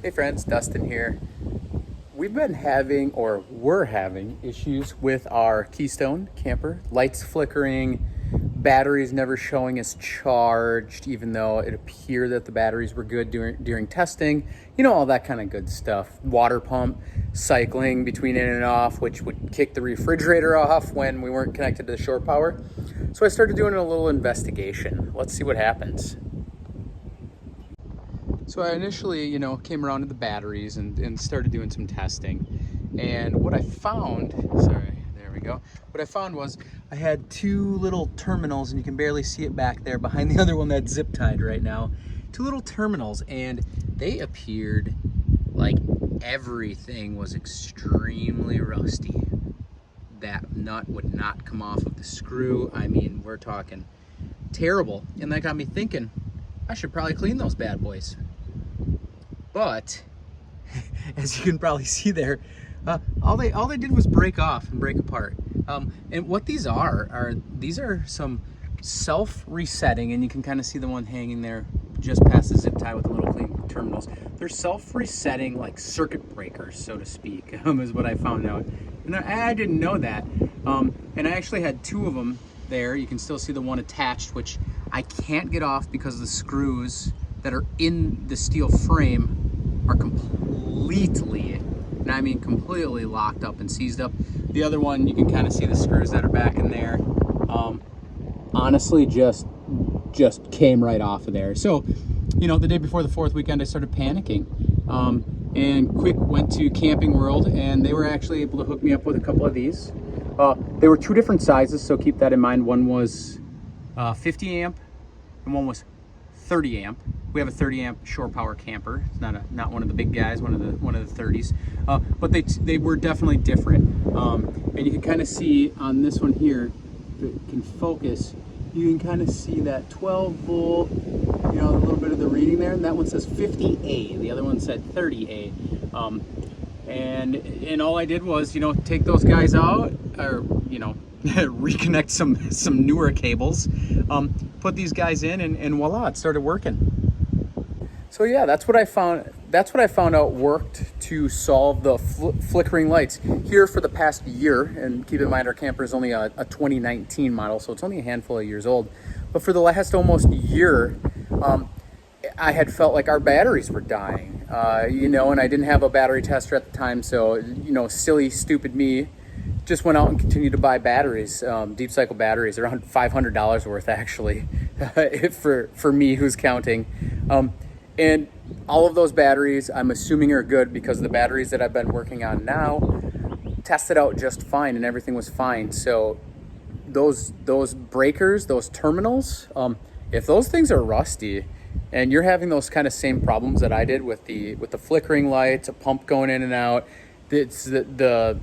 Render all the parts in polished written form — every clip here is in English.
Hey friends, Dustin here. We've been having, or were having, issues with our Keystone camper. Lights flickering, batteries never showing as charged, even though it appeared that the batteries were good during testing. You know, all that kind of good stuff. Water pump cycling between in and off, which would kick the refrigerator off when we weren't connected to the shore power. So I started doing a little investigation. Let's see what happens. So I initially, came around to the batteries and started doing some testing. And what I found, there we go. What I found was I had two little terminals, and you can barely see it back there behind the other one that's zip tied right now. Two little terminals, and they appeared like everything was extremely rusty. That nut would not come off of the screw. I mean, we're talking terrible. And that got me thinking, I should probably clean those bad boys. But as you can probably see there, all they did was break off and break apart. And what these are some self-resetting, and you can kind of see the one hanging there just past the zip tie with the little clean terminals. They're self-resetting, like circuit breakers, so to speak, is what I found out. And I didn't know that. And I actually had two of them there. You can still see the one attached, which I can't get off because the screws that are in the steel frame are completely, and I mean completely, locked up and seized up. The other one, you can kind of see the screws that are back in there. Honestly, just came right off of there. So, the day before the fourth weekend, I started panicking. And quick went to Camping World, and they were actually able to hook me up with a couple of these. They were two different sizes, so keep that in mind. One was 50 amp and one was 30 amp. We have a 30 amp shore power camper. It's not one of the big guys, one of the 30s. But they were definitely different. And you can kind of see on this one here, if it can focus, you can kind of see that 12 volt, a little bit of the reading there. And that one says 50A. The other one said 30A. And all I did was, take those guys out, or, reconnect some newer cables, put these guys in, and voila, it started working. So yeah, that's what I found. That's what I found out worked to solve the flickering lights here for the past year. And keep in mind, our camper is only a 2019 model, so it's only a handful of years old. But for the last almost year, I had felt like our batteries were dying, and I didn't have a battery tester at the time. So, silly, stupid me just went out and continued to buy batteries, deep cycle batteries. They're around $500 worth, actually, for me who's counting. And all of those batteries, I'm assuming, are good, because the batteries that I've been working on now tested out just fine and everything was fine. So those breakers, those terminals, if those things are rusty and you're having those kind of same problems that I did with the flickering lights, a pump going in and out, it's the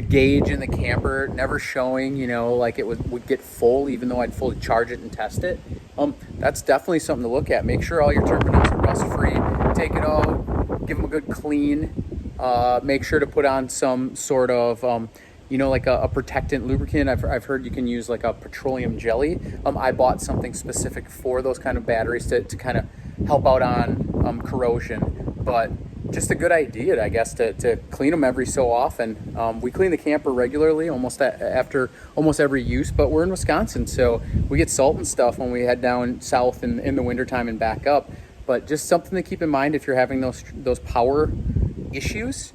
gauge in the camper never showing, like it would get full even though I'd fully charge it and test it. That's definitely something to look at. Make sure all your terminals are rust free. Take it out, give them a good clean. Make sure to put on some sort of like a protectant lubricant. I've heard you can use like a petroleum jelly. I bought something specific for those kind of batteries to kind of help out on corrosion. But just a good idea, I guess, to clean them every so often. We clean the camper regularly, after almost every use, but we're in Wisconsin, so we get salt and stuff when we head down south in the wintertime and back up. But just something to keep in mind if you're having those power issues.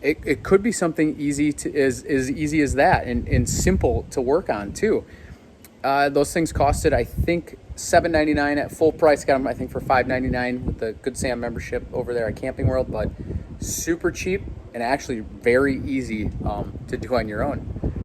It could be something easy as easy as that, and simple to work on too. Those things costed, I think, $7.99 at full price. Got them, I think, for $5.99 with the Good Sam membership over there at Camping World. But super cheap and actually very easy to do on your own.